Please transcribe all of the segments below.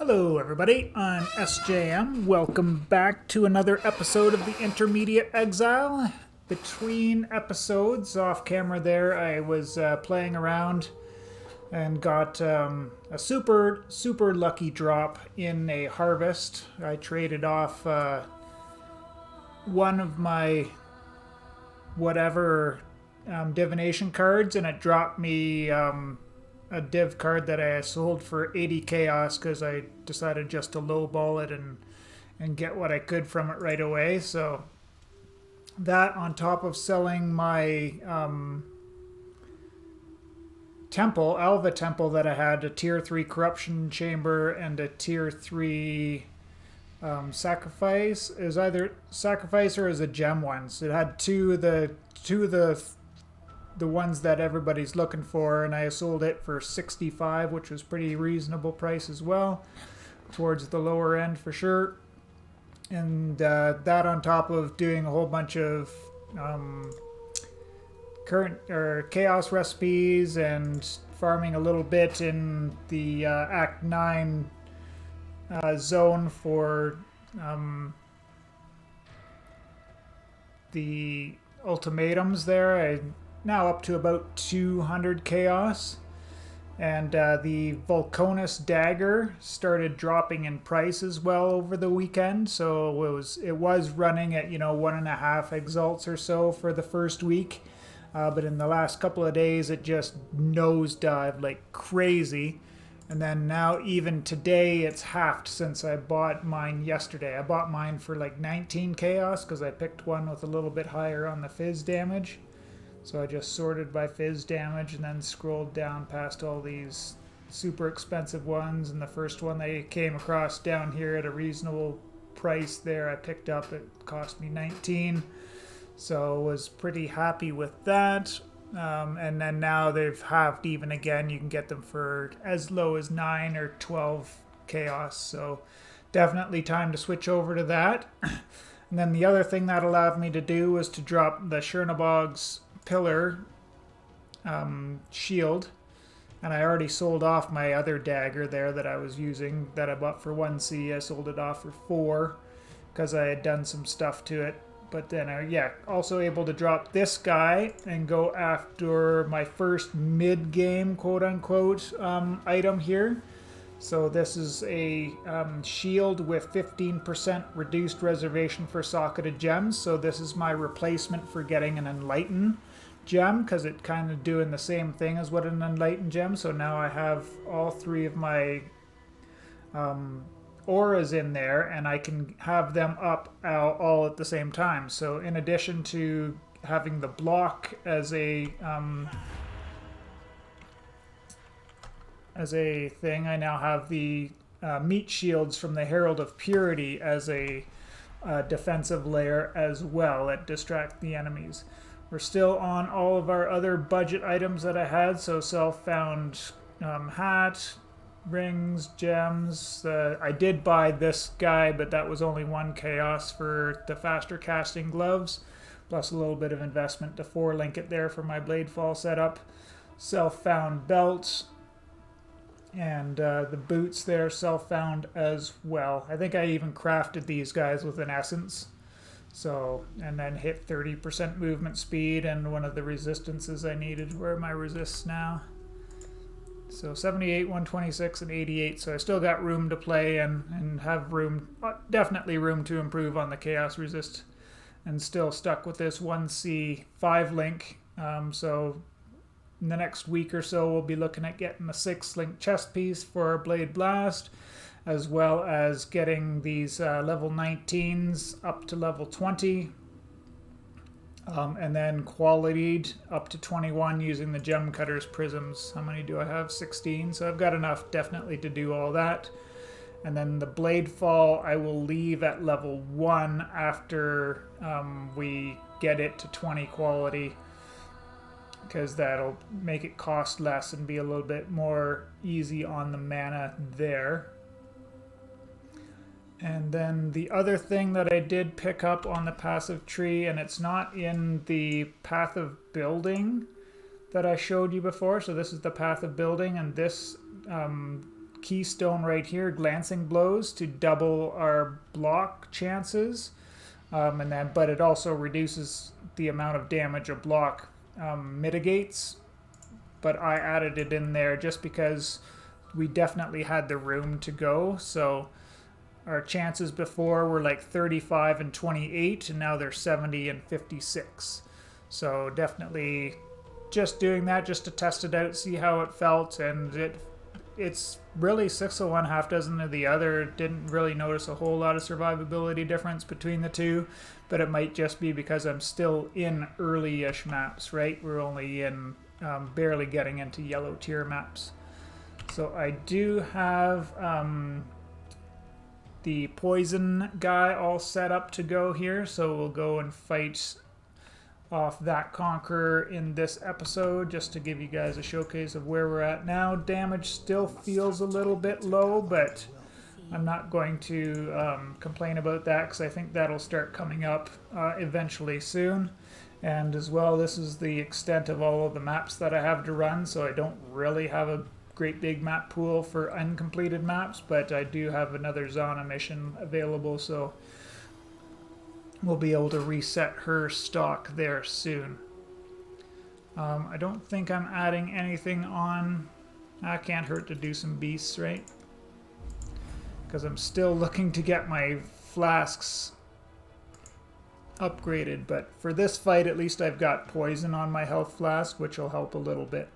Hello everybody, I'm SJM. Welcome back to another episode of the Intermediate Exile. Between episodes, off camera there, I was playing around and got a super lucky drop in a harvest. I traded off one of my whatever divination cards, and it dropped me a div card that I sold for 80 chaos because I decided just to lowball it and get what I could from it right away. So that, on top of selling my temple, Alva temple, that I had, a tier 3 corruption chamber and a tier 3 sacrifice. It was either sacrifice or as a gem ones. It had two of the ones that everybody's looking for, and I sold it for 65, which was pretty reasonable price as well, towards the lower end for sure. And that, on top of doing a whole bunch of current or chaos recipes and farming a little bit in the Act 9 zone for the ultimatums there. I now up to about 200 chaos, and the Vulconus dagger started dropping in price as well over the weekend, so it was running at 1.5 exalts or so for the first week, but in the last couple of days it just nosedived like crazy. And then now, even today, it's halved since I bought mine yesterday. I bought mine for like 19 chaos because I picked one with a little bit higher on the fizz damage. So I just sorted by fizz damage and then scrolled down past all these super expensive ones. And the first one they came across down here at a reasonable price there, I picked up. It cost me 19. So was pretty happy with that. And then now they've halved even again. You can get them for as low as 9 or 12 chaos. So definitely time to switch over to that. And then the other thing that allowed me to do was to drop the Chernobog's pillar shield, and I already sold off my other dagger there that I was using that I bought for 1C. I sold it off for 4 because I had done some stuff to it. But then also able to drop this guy and go after my first mid-game quote-unquote item here. So this is a shield with 15% reduced reservation for socketed gems. So this is my replacement for getting an Enlighten gem, because it's kind of doing the same thing as what an Enlighten gem. So now I have all 3 of my auras in there, and I can have them up all at the same time. So in addition to having the block as a thing, I now have the meat shields from the Herald of Purity as a defensive layer as well that distract the enemies. We're still on all of our other budget items that I had, so self-found hat, rings, gems. I did buy this guy, but that was only 1 chaos for the faster casting gloves, plus a little bit of investment to 4-link it there for my blade fall setup. Self-found belts, and the boots there self-found as well. I think I even crafted these guys with an essence. So, and then hit 30% movement speed, and one of the resistances I needed. Where are my resists now? So 78, 126, and 88. So I still got room to play and have room, definitely room to improve on the chaos resist. And still stuck with this 1C 5-link. So in the next week or so, we'll be looking at getting a 6-link chest piece for Blade Blast, as well as getting these level 19s up to level 20. And then qualityed up to 21 using the Gem Cutter's Prisms. How many do I have? 16. So I've got enough definitely to do all that. And then the Blade Fall I will leave at level 1 after we get it to 20 quality, because that'll make it cost less and be a little bit more easy on the mana there. And then the other thing that I did pick up on the passive tree, and it's not in the path of building that I showed you before. So this is the path of building, and this keystone right here, glancing blows, to double our block chances. But it also reduces the amount of damage a block mitigates. But I added it in there just because we definitely had the room to go. So our chances before were like 35 and 28, and now they're 70 and 56. So definitely just doing that just to test it out, see how it felt, and it's really 6 of one, half dozen of the other. Didn't really notice a whole lot of survivability difference between the two, but it might just be because I'm still in early-ish maps, right? We're only in barely getting into yellow tier maps. So I do have the poison guy all set up to go here, so we'll go and fight off that Conqueror in this episode, just to give you guys a showcase of where we're at now. Damage still feels a little bit low, but I'm not going to complain about that, because I think that'll start coming up eventually soon. And as well, this is the extent of all of the maps that I have to run, so I don't really have a great big map pool for uncompleted maps, but I do have another Zana mission available, so we'll be able to reset her stock there soon. I don't think I'm adding anything on. I can't hurt to do some beasts, right? Because I'm still looking to get my flasks upgraded, but for this fight at least I've got poison on my health flask, which will help a little bit.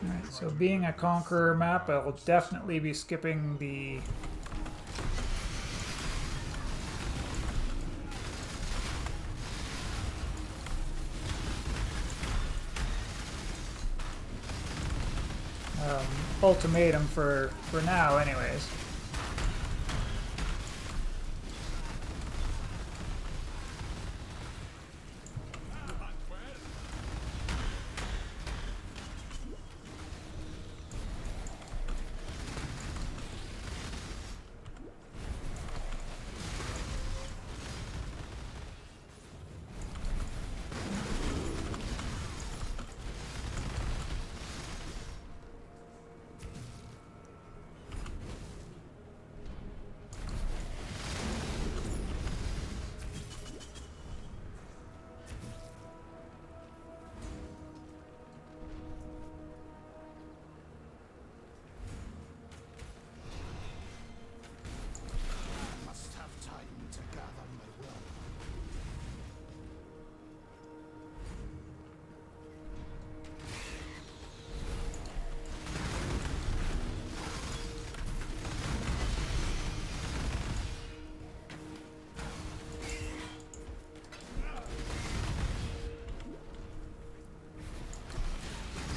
Alright, so being a Conqueror map, I will definitely be skipping the ultimatum for now anyways.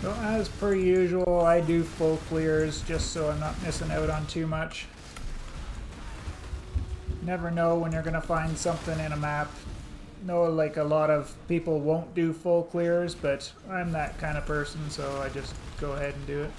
So as per usual, I do full clears just so I'm not missing out on too much. Never know when you're going to find something in a map. Know like a lot of people won't do full clears, but I'm that kind of person, so I just go ahead and do it.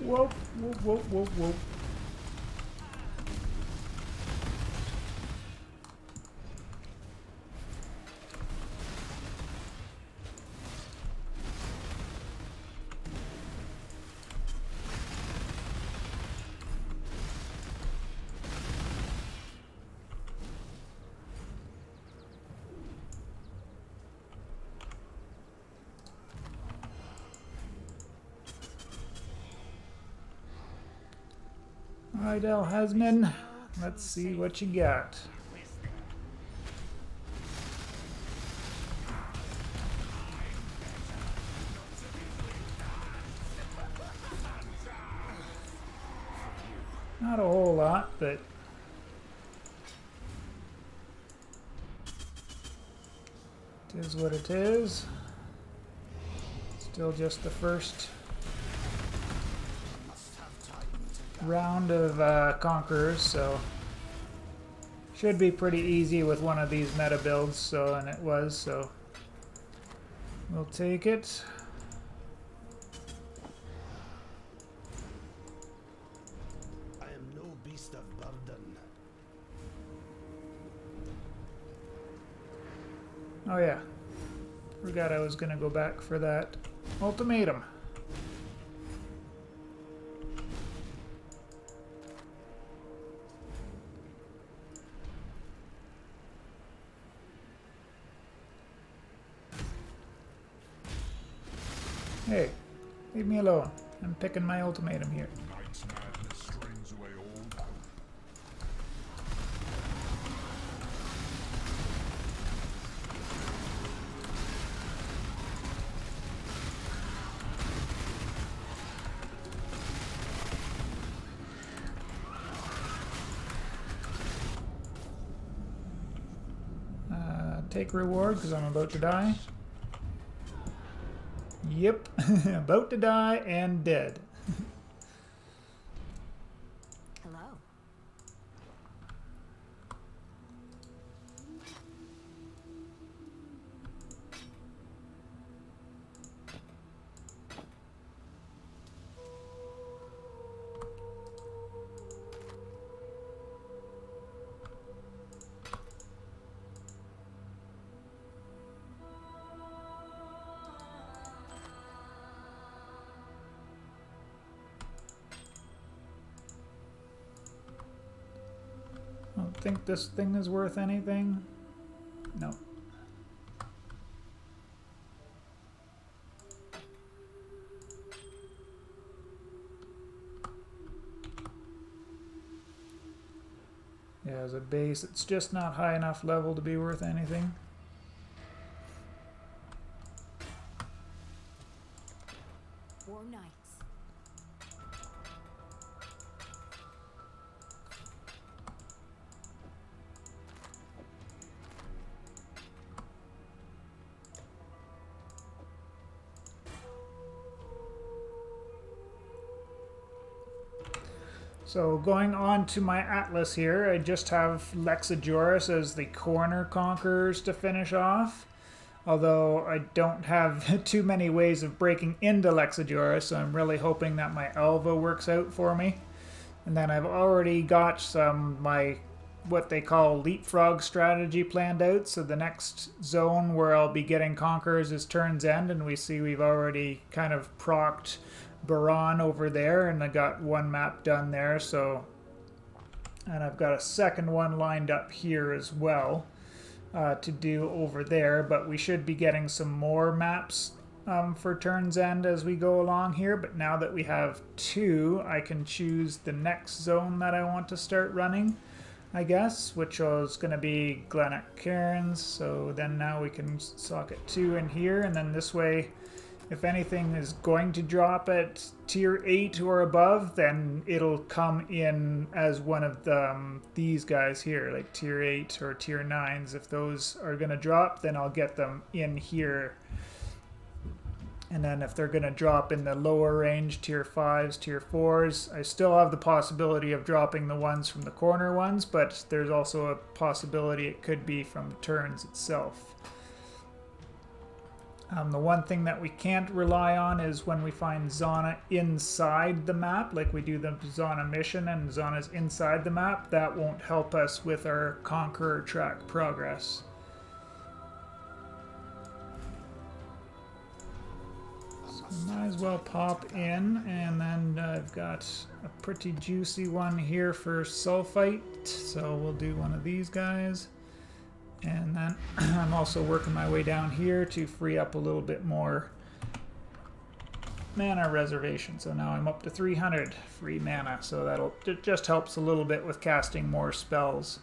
Whoa, whoa, whoa, whoa, whoa. Alright, El Hasman, let's see what you got. Not a whole lot, but it is what it is. Still just the first round of Conquerors, so should be pretty easy with one of these meta builds, so, and it was, so we'll take it. I am no beast of burden. Oh yeah, forgot I was gonna go back for that ultimatum. Hey, leave me alone. I'm picking my ultimatum here. Night's madness strains away all power. Take reward because I'm about to die. Yep, about to die and dead. Hello. I don't think this thing is worth anything. No. Yeah, as a base, it's just not high enough level to be worth anything. War Knights. So going on to my atlas here, I just have Lexajoris as the corner conquerors to finish off. Although I don't have too many ways of breaking into Lexajoris, so I'm really hoping that my Alva works out for me. And then I've already got my what they call leapfrog strategy planned out. So the next zone where I'll be getting conquerors is Turn's End, and we see we've already kind of procced Baran over there, and I got one map done there. So, and I've got a second one lined up here as well to do over there. But we should be getting some more maps for Turn's End as we go along here. But now that we have two, I can choose the next zone that I want to start running, I guess, which is going to be Glennock Cairns. So then now we can socket 2 in here, and then this way, if anything is going to drop at tier 8 or above, then it'll come in as one of these guys here, like tier 8 or tier 9s. If those are going to drop, then I'll get them in here. And then if they're going to drop in the lower range, tier 5s, tier 4s, I still have the possibility of dropping the ones from the corner ones, but there's also a possibility it could be from turns itself. The one thing that we can't rely on is when we find Zana inside the map, like we do the Zana mission and Zana's inside the map, that won't help us with our Conqueror track progress. So might as well pop in, and then I've got a pretty juicy one here for sulfite, so we'll do one of these guys. And then I'm also working my way down here to free up a little bit more mana reservation. So now I'm up to 300 free mana, so it just helps a little bit with casting more spells.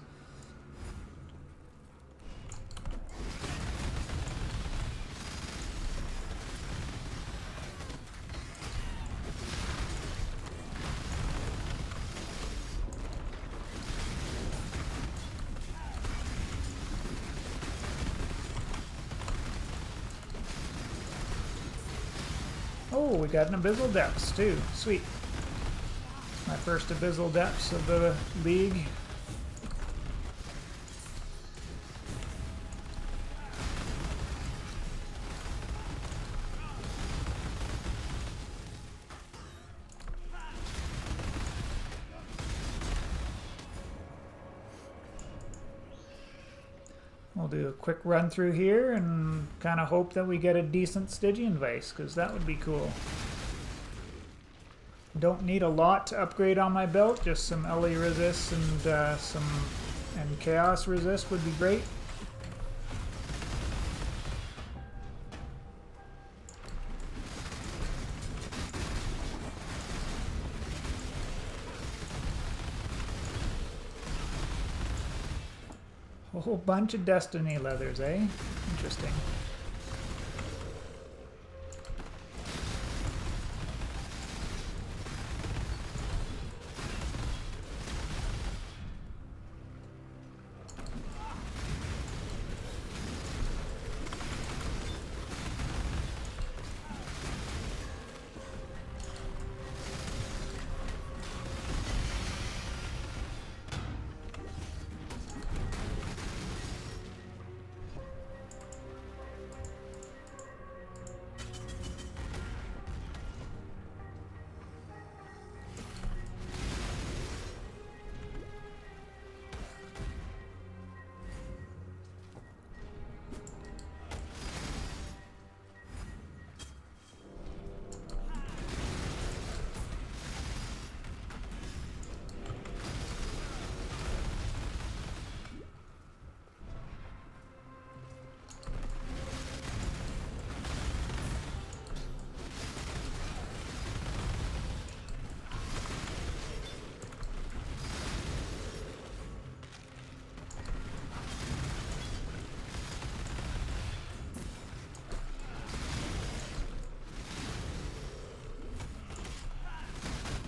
Oh, we got an Abyssal Depths too. Sweet. My first Abyssal Depths of the league. We'll do a quick run through here and kind of hope that we get a decent Stygian Vase, because that would be cool. Don't need a lot to upgrade on my belt, just some LE resist and chaos resist would be great. A whole bunch of Destiny leathers, eh? Interesting.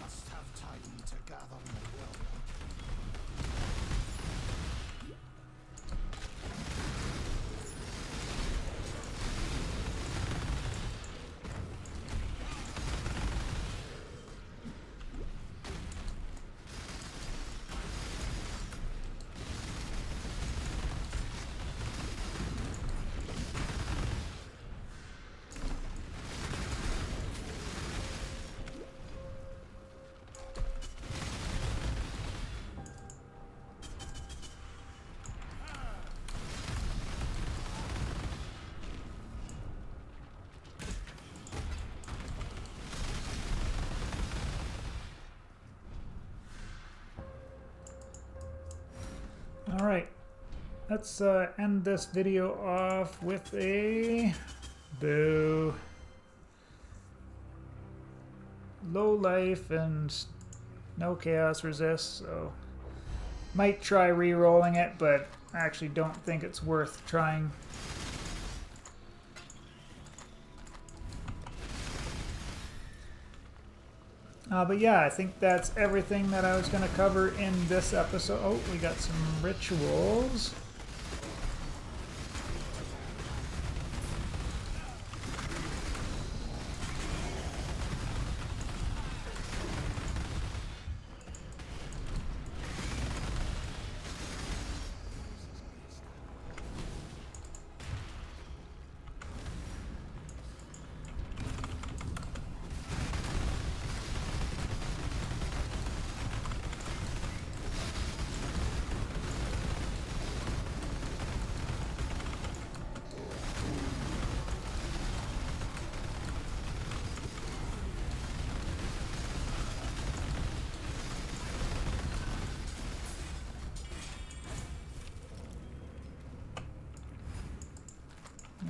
Must have time to gather my will. Alright, let's end this video off with a boo. Low life and no chaos resist, so might try re-rolling it, but I actually don't think it's worth trying. But yeah, I think that's everything that I was going to cover in this episode. Oh, we got some rituals.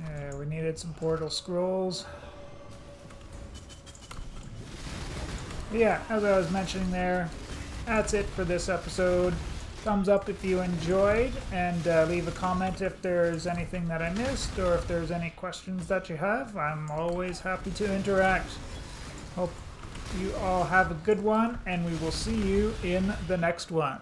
Yeah, we needed some portal scrolls. But yeah, as I was mentioning there, that's it for this episode. Thumbs up if you enjoyed, and leave a comment if there's anything that I missed or if there's any questions that you have. I'm always happy to interact. Hope you all have a good one, and we will see you in the next one.